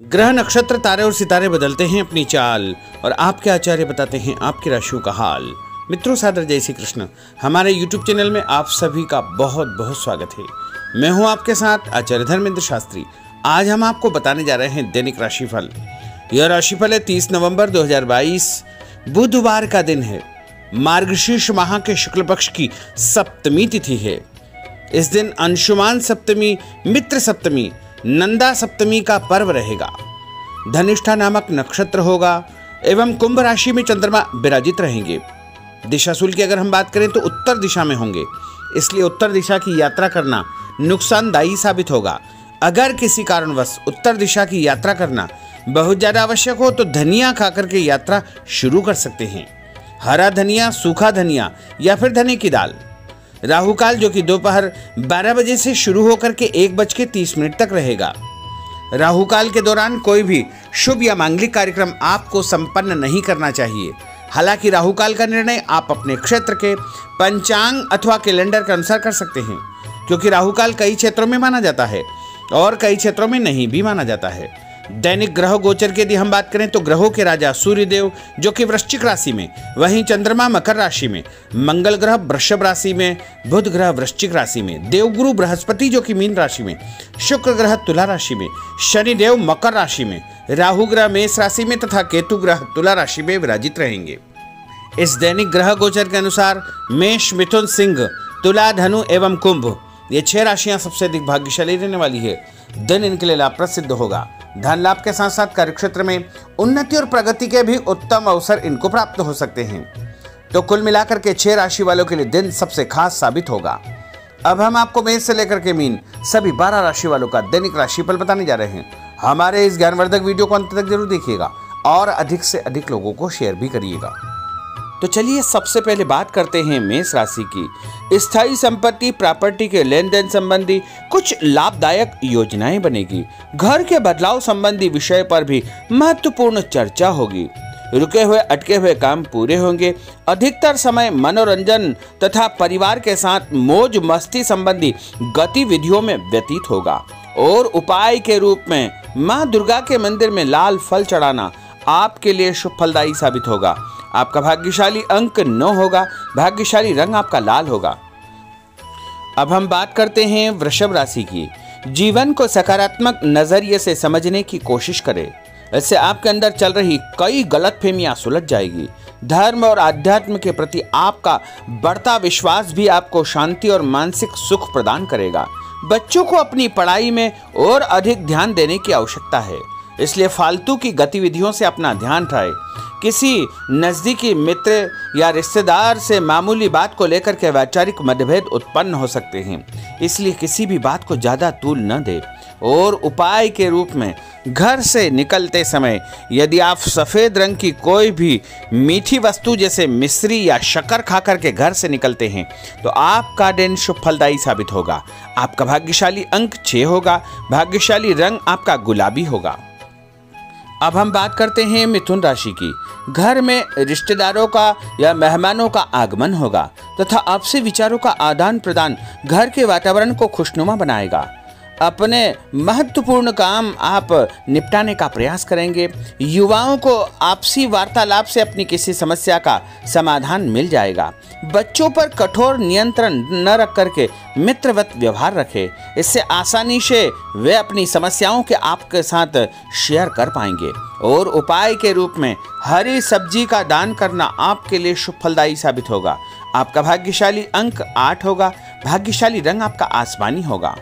ग्रह नक्षत्र तारे और सितारे बदलते हैं अपनी चाल और आपके आचार्य बताते हैं आपकी राशियों का हाल। मित्रों, सादर जय श्री कृष्ण। हमारे YouTube चैनल में आप सभी का बहुत बहुत स्वागत है। मैं हूं आपके साथ आचार्य धर्मेंद्र शास्त्री। आज हम आपको बताने जा रहे हैं दैनिक राशिफल। यह राशिफल है 30 नवंबर 2022 बुधवार का दिन है। मार्गशीर्ष माह के शुक्ल पक्ष की सप्तमी तिथि है। इस दिन अंशुमान सप्तमी, मित्र सप्तमी, नंदा सप्तमी का पर्व रहेगा। धनिष्ठा नामक नक्षत्र होगा एवं कुंभ राशि में चंद्रमा विराजित रहेंगे। दिशाशूल की अगर हम बात करें तो उत्तर दिशा में होंगे, इसलिए उत्तर दिशा की यात्रा करना नुकसानदायी साबित होगा। अगर किसी कारणवश उत्तर दिशा की यात्रा करना बहुत ज्यादा आवश्यक हो तो धनिया खाकर के यात्रा शुरू कर सकते हैं। हरा धनिया, सूखा धनिया या फिर धने की दाल। राहु काल जो कि दोपहर 12 बजे से शुरू होकर के 1:30 तक रहेगा। राहु काल के दौरान कोई भी शुभ या मांगलिक कार्यक्रम आपको संपन्न नहीं करना चाहिए। हालांकि राहु काल का निर्णय आप अपने क्षेत्र के पंचांग अथवा कैलेंडर के अनुसार कर सकते हैं, क्योंकि राहु काल कई क्षेत्रों में माना जाता है और कई क्षेत्रों में नहीं भी माना जाता है। दैनिक ग्रह गोचर की यदि हम बात करें तो ग्रहों के राजा सूर्यदेव जो कि वृश्चिक राशि में, वहीं चंद्रमा मकर राशि में, मंगल ग्रह वृषभ राशि में, बुध ग्रह वृश्चिक राशि में, देवगुरु बृहस्पति जो कि मीन राशि में, शुक्र ग्रह तुला राशि में, शनिदेव मकर राशि में, राहु ग्रह मेष राशि में तथा केतु ग्रह तुला राशि में विराजित रहेंगे। इस दैनिक ग्रह गोचर के अनुसार मेष, मिथुन, सिंह, तुला, धनु एवं कुंभ ये 6 राशियां सबसे अधिक भाग्यशाली रहने वाली है। दिन इनके लिए लाभप्रद सिद्ध होगा। धन लाभ के साथ साथ कार्यक्षेत्र में उन्नति और प्रगति के भी उत्तम अवसर इनको प्राप्त हो सकते हैं। तो कुल मिलाकर के 6 राशि वालों के लिए दिन सबसे खास साबित होगा। अब हम आपको मेष से लेकर के मीन सभी 12 राशि वालों का दैनिक राशिफल बताने जा रहे हैं। हमारे इस ज्ञानवर्धक वीडियो को अंत तक जरूर देखिएगा और अधिक से अधिक लोगों को शेयर भी करिएगा। तो चलिए सबसे पहले बात करते हैं मेष राशि की। स्थायी संपत्ति, प्रॉपर्टी के लेन देन संबंधी कुछ लाभदायक योजनाएं बनेगी। घर के बदलाव संबंधी विषय पर भी महत्वपूर्ण चर्चा होगी। रुके हुए अटके हुए काम पूरे होंगे। अधिकतर समय मनोरंजन तथा परिवार के साथ मौज मस्ती संबंधी गतिविधियों में व्यतीत होगा। और उपाय के रूप में माँ दुर्गा के मंदिर में लाल फल चढ़ाना आपके लिए शुभ फलदायी साबित होगा। आपका भाग्यशाली अंक 9 होगा। भाग्यशाली रंग आपका लाल होगा। अब हम बात करते हैं वृषभ राशि की। जीवन को सकारात्मक नजरिए से समझने की कोशिश करें। इससे आपके अंदर चल रही कई गलतफहमियां सुलझ जाएगी। धर्म और आध्यात्म के प्रति आपका बढ़ता विश्वास भी आपको शांति और मानसिक सुख प्रदान करेगा। बच्चों को अपनी पढ़ाई में और अधिक ध्यान देने की आवश्यकता है, इसलिए फालतू की गतिविधियों से अपना ध्यान हटाएं। किसी नजदीकी मित्र या रिश्तेदार से मामूली बात को लेकर के वैचारिक मतभेद उत्पन्न हो सकते हैं, इसलिए किसी भी बात को ज्यादा तूल न दें। और उपाय के रूप में घर से निकलते समय यदि आप सफेद रंग की कोई भी मीठी वस्तु जैसे मिश्री या शक्कर खाकर के घर से निकलते हैं तो आपका दिन शुभ फलदायी साबित होगा। आपका भाग्यशाली अंक 6 होगा। भाग्यशाली रंग आपका गुलाबी होगा। अब हम बात करते हैं मिथुन राशि की। घर में रिश्तेदारों का या मेहमानों का आगमन होगा तथा आपसी विचारों का आदान प्रदान घर के वातावरण को खुशनुमा बनाएगा। अपने महत्वपूर्ण काम आप निपटाने का प्रयास करेंगे। युवाओं को आपसी वार्तालाप से अपनी किसी समस्या का समाधान मिल जाएगा। बच्चों पर कठोर नियंत्रण न रख करके मित्रवत व्यवहार रखें, इससे आसानी से वे अपनी समस्याओं के आपके साथ शेयर कर पाएंगे। और उपाय के रूप में हरी सब्जी का दान करना आपके लिए शुभ फलदायी साबित होगा। आपका भाग्यशाली अंक 8 होगा। भाग्यशाली रंग आपका आसमानी होगा।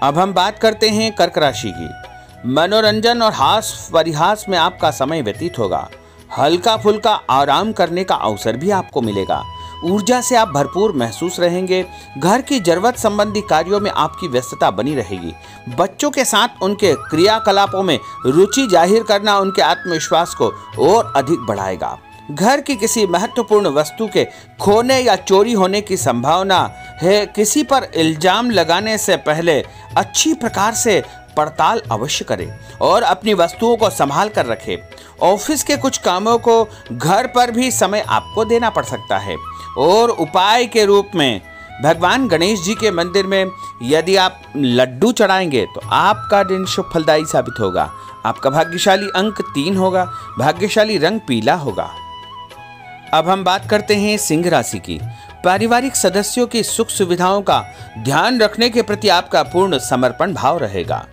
अब हम बात करते हैं कर्क राशि की। मनोरंजन और हास परिहास में आपका समय व्यतीत होगा। हल्का फुल्का आराम करने का अवसर भी आपको मिलेगा। ऊर्जा से आप भरपूर महसूस रहेंगे। घर की जरूरत संबंधी कार्यों में आपकी व्यस्तता बनी रहेगी। बच्चों के साथ उनके क्रियाकलापों में रुचि जाहिर करना उनके आत्मविश्वास को और अधिक बढ़ाएगा। घर की किसी महत्वपूर्ण वस्तु के खोने या चोरी होने की संभावना है। किसी पर इल्जाम लगाने से पहले अच्छी प्रकार से पड़ताल अवश्य करें और अपनी वस्तुओं को संभाल कर रखें। ऑफिस के कुछ कामों को घर पर भी समय आपको देना पड़ सकता है। और उपाय के रूप में भगवान गणेश जी के मंदिर में यदि आप लड्डू चढ़ाएंगे तो आपका दिन शुभ फलदायी साबित होगा। आपका भाग्यशाली अंक 3 होगा। भाग्यशाली रंग पीला होगा। अब हम बात करते हैं सिंह राशि की। पारिवारिक सदस्यों की सुख सुविधाओं का ध्यान रखने के प्रति आपका पूर्ण समर्पण भाव रहेगा।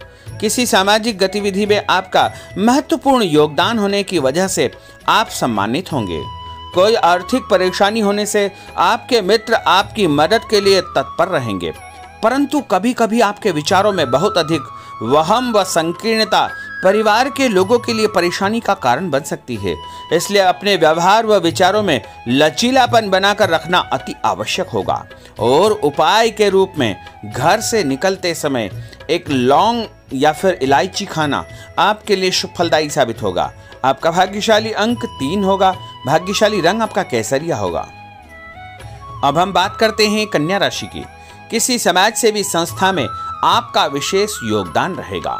किसी सामाजिक गतिविधि में आपका महत्वपूर्ण योगदान होने की वजह से आप सम्मानित होंगे। कोई आर्थिक परेशानी होने से आपके मित्र आपकी मदद के लिए तत्पर रहेंगे, परंतु कभी कभी आपके विचारों में बहुत अधिक वहम व संकीर्णता परिवार के लोगों के लिए परेशानी का कारण बन सकती है। इसलिए अपने व्यवहार व विचारों में लचीलापन बनाकर रखना अति आवश्यक होगा। और उपाय के रूप में घर से निकलते समय एक लौंग या फिर इलायची खाना आपके लिए शुभ फलदायी साबित होगा। आपका भाग्यशाली अंक 3 होगा। भाग्यशाली रंग आपका केसरिया होगा। अब हम बात करते हैं कन्या राशि की। किसी समाज सेवी संस्था में आपका विशेष योगदान रहेगा,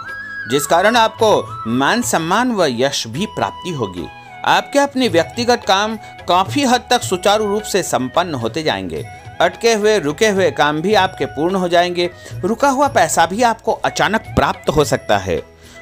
जिस कारण आपको मान सम्मान व यश भी प्राप्ति होगी। आपके अपने व्यक्तिगत काम काफी हद तक सुचारू रूप से संपन्न होते जाएंगे। अटके हुए रुके हुए काम भी आपके पूर्ण हो जाएंगे। रुका हुआ पैसा भी आपको अचानक प्राप्त हो सकता है।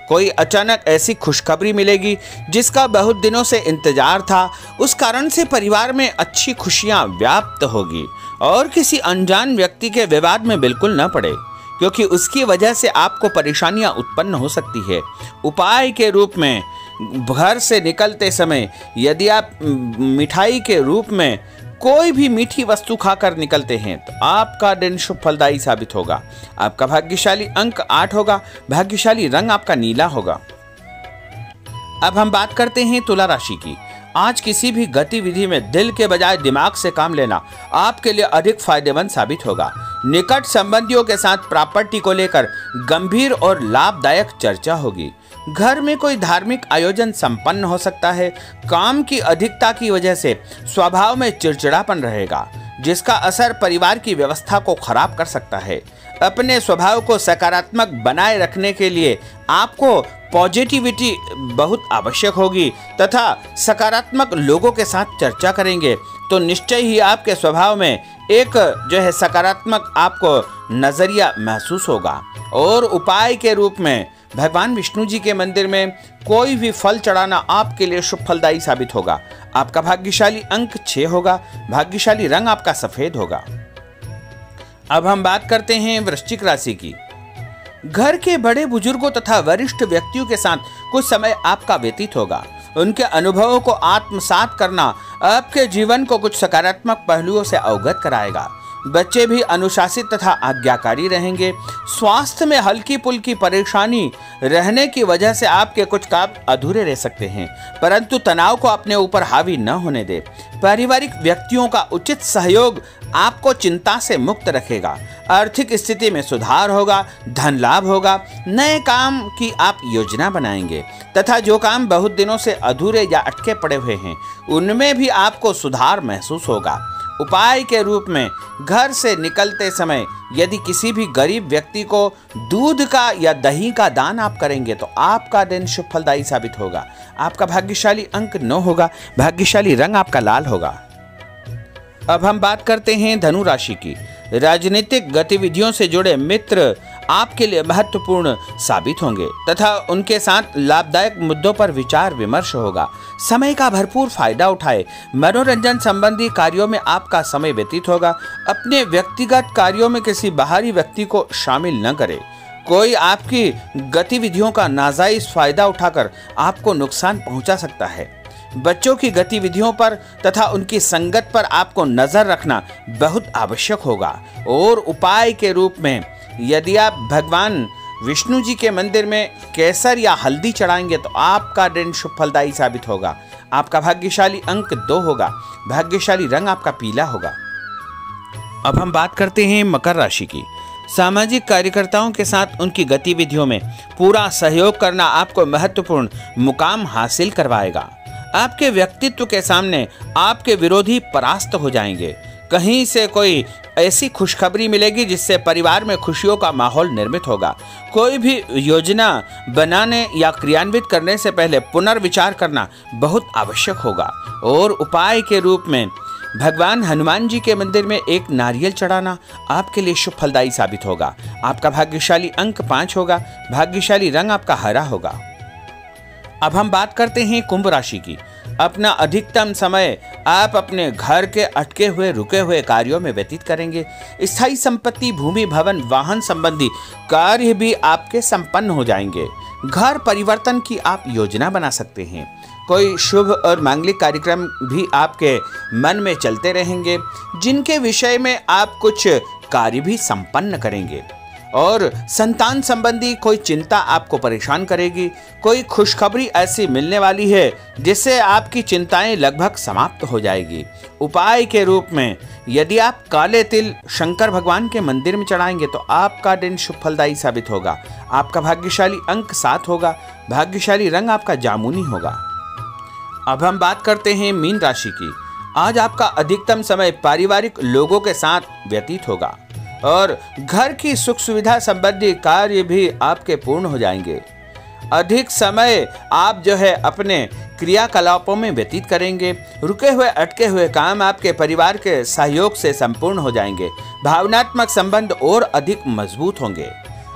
कोई अचानक ऐसी खुशखबरी मिलेगी जिसका बहुत दिनों से इंतजार था। उस कारण से परिवार में अच्छी खुशियां व्याप्त होगी और किसी अनजान व्यक्ति के विवाद में बिल्कुल न पड़े, क्योंकि उसकी वजह से आपको परेशानियां उत्पन्न हो सकती है। उपाय के रूप में घर से निकलते समय यदि आप मिठाई के रूप में कोई भी मीठी वस्तु खाकर निकलते हैं तो आपका दिन शुभ फलदायी साबित होगा। आपका भाग्यशाली अंक 8 होगा। भाग्यशाली रंग आपका नीला होगा। अब हम बात करते हैं तुला राशि की। आज किसी भी गतिविधि में दिल के बजाय दिमाग से काम लेना आपके लिए अधिक फायदेमंद साबित होगा। निकट संबंधियों के साथ प्रॉपर्टी को लेकर गंभीर और लाभदायक चर्चा होगी। घर में कोई धार्मिक आयोजन संपन्न हो सकता है। काम की अधिकता की वजह से स्वभाव में चिड़चिड़ापन रहेगा, जिसका असर परिवार की व्यवस्था को खराब कर सकता है। अपने स्वभाव को सकारात्मक बनाए रखने के लिए आपको पॉजिटिविटी बहुत आवश्यक होगी तथा सकारात्मक लोगों के साथ चर्चा करेंगे तो निश्चय ही आपके स्वभाव में एक सकारात्मक आपको नजरिया महसूस होगा। और उपाय के रूप में भगवान विष्णु जी के मंदिर में कोई भी फल चढ़ाना आपके लिए शुभ फलदायी साबित होगा। आपका भाग्यशाली अंक 6 होगा। भाग्यशाली रंग आपका सफेद होगा। अब हम बात करते हैं वृश्चिक राशि की। घर के बड़े बुजुर्गों तथा वरिष्ठ व्यक्तियों के साथ कुछ समय आपका व्यतीत होगा। उनके अनुभवों को आत्मसात करना आपके जीवन को कुछ सकारात्मक पहलुओं से अवगत कराएगा। बच्चे भी अनुशासित तथा आज्ञाकारी रहेंगे। स्वास्थ्य में हल्की पुल्की परेशानी रहने की वजह से आपके कुछ काम अधूरे रह सकते हैं, परंतु तनाव को अपने ऊपर हावी न होने दे। पारिवारिक व्यक्तियों का उचित सहयोग आपको चिंता से मुक्त रखेगा। आर्थिक स्थिति में सुधार होगा। धन लाभ होगा। नए काम की आप योजना बनाएंगे तथा जो काम बहुत दिनों से अधूरे या अटके पड़े हुए हैं उनमें भी आपको सुधार महसूस होगा। उपाय के रूप में घर से निकलते समय यदि किसी भी गरीब व्यक्ति को दूध का या दही का दान आप करेंगे तो आपका दिन शुभ फलदायी साबित होगा। आपका भाग्यशाली अंक 9 होगा। भाग्यशाली रंग आपका लाल होगा। अब हम बात करते हैं धनु राशि की। राजनीतिक गतिविधियों से जुड़े मित्र आपके लिए महत्वपूर्ण साबित होंगे तथा उनके साथ लाभदायक मुद्दों पर विचार विमर्श होगा। समय का भरपूर फायदा उठाए। मनोरंजन संबंधी कार्यों में आपका समय व्यतीत होगा। अपने व्यक्तिगत कार्यों में किसी बाहरी व्यक्ति को शामिल न करें। कोई आपकी गतिविधियों का नाजायज फायदा उठाकर आपको नुकसान पहुंचा सकता है। बच्चों की गतिविधियों पर तथा उनकी संगत पर आपको नजर रखना बहुत आवश्यक होगा। और उपाय के रूप में यदि आप भगवान विष्णु जी के मंदिर में केसर या हल्दी चढ़ाएंगे तो आपका दिन शुभ फलदायी साबित होगा। आपका भाग्यशाली अंक 2 होगा। भाग्यशाली रंग आपका पीला होगा। अब हम बात करते हैं मकर राशि की। सामाजिक कार्यकर्ताओं के साथ उनकी गतिविधियों में पूरा सहयोग करना आपको महत्वपूर्ण मुकाम हासिल करवाएगा। आपके व्यक्तित्व के सामने आपके विरोधी परास्त हो जाएंगे। कहीं से कोई ऐसी खुशखबरी मिलेगी जिससे परिवार में खुशियों का माहौल निर्मित होगा। कोई भी योजना बनाने या क्रियान्वित करने से पहले पुनर्विचार करना बहुत आवश्यक होगा। और उपाय के रूप में भगवान हनुमान जी के मंदिर में एक नारियल चढ़ाना आपके लिए शुभ फलदायी साबित होगा। आपका भाग्यशाली अंक 5 होगा। भाग्यशाली रंग आपका हरा होगा। अब हम बात करते हैं कुंभ राशि की। अपना अधिकतम समय आप अपने घर के अटके हुए रुके हुए कार्यों में व्यतीत करेंगे। स्थायी संपत्ति, भूमि, भवन, वाहन संबंधी कार्य भी आपके संपन्न हो जाएंगे। घर परिवर्तन की आप योजना बना सकते हैं। कोई शुभ और मांगलिक कार्यक्रम भी आपके मन में चलते रहेंगे, जिनके विषय में आप कुछ कार्य भी संपन्न करेंगे। और संतान संबंधी कोई चिंता आपको परेशान करेगी। कोई खुशखबरी ऐसी मिलने वाली है जिससे आपकी चिंताएं लगभग समाप्त हो जाएगी। उपाय के रूप में यदि आप काले तिल शंकर भगवान के मंदिर में चढ़ाएंगे तो आपका दिन शुभ फलदायी साबित होगा। आपका भाग्यशाली अंक 7 होगा। भाग्यशाली रंग आपका जामुनी होगा। अब हम बात करते हैं मीन राशि की। आज आपका अधिकतम समय पारिवारिक लोगों के साथ व्यतीत होगा और घर की सुख सुविधा संबंधी कार्य भी आपके पूर्ण हो जाएंगे। अधिक समय आप अपने क्रियाकलापों में व्यतीत करेंगे। रुके हुए अटके हुए काम आपके परिवार के सहयोग से संपूर्ण हो जाएंगे। भावनात्मक संबंध और अधिक मजबूत होंगे।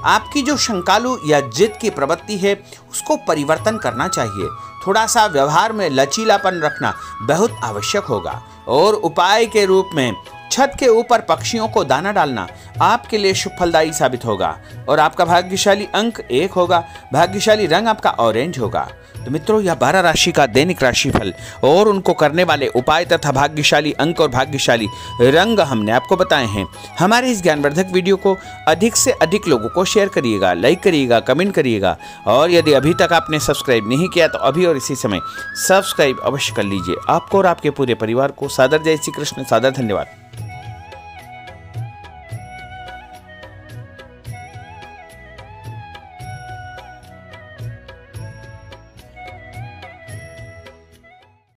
आपकी जो शंकालु या जिद की प्रवृत्ति है उसको परिवर्तन करना चाहिए। थोड़ा सा व्यवहार में लचीलापन रखना बहुत आवश्यक होगा। और उपाय के रूप में छत के ऊपर पक्षियों को दाना डालना आपके लिए शुभ फलदायी साबित होगा। और आपका भाग्यशाली अंक 1 होगा। भाग्यशाली रंग आपका ऑरेंज होगा। तो मित्रों, यह 12 राशि का दैनिक राशिफल और उनको करने वाले उपाय तथा भाग्यशाली अंक और भाग्यशाली रंग हमने आपको बताए हैं। हमारे इस ज्ञानवर्धक वीडियो को अधिक से अधिक लोगों को शेयर करिएगा, लाइक करिएगा, कमेंट करिएगा। और यदि अभी तक आपने सब्सक्राइब नहीं किया तो अभी और इसी समय सब्सक्राइब अवश्य कर लीजिए। आपको और आपके पूरे परिवार को सादर जय श्री कृष्ण, सादर धन्यवाद।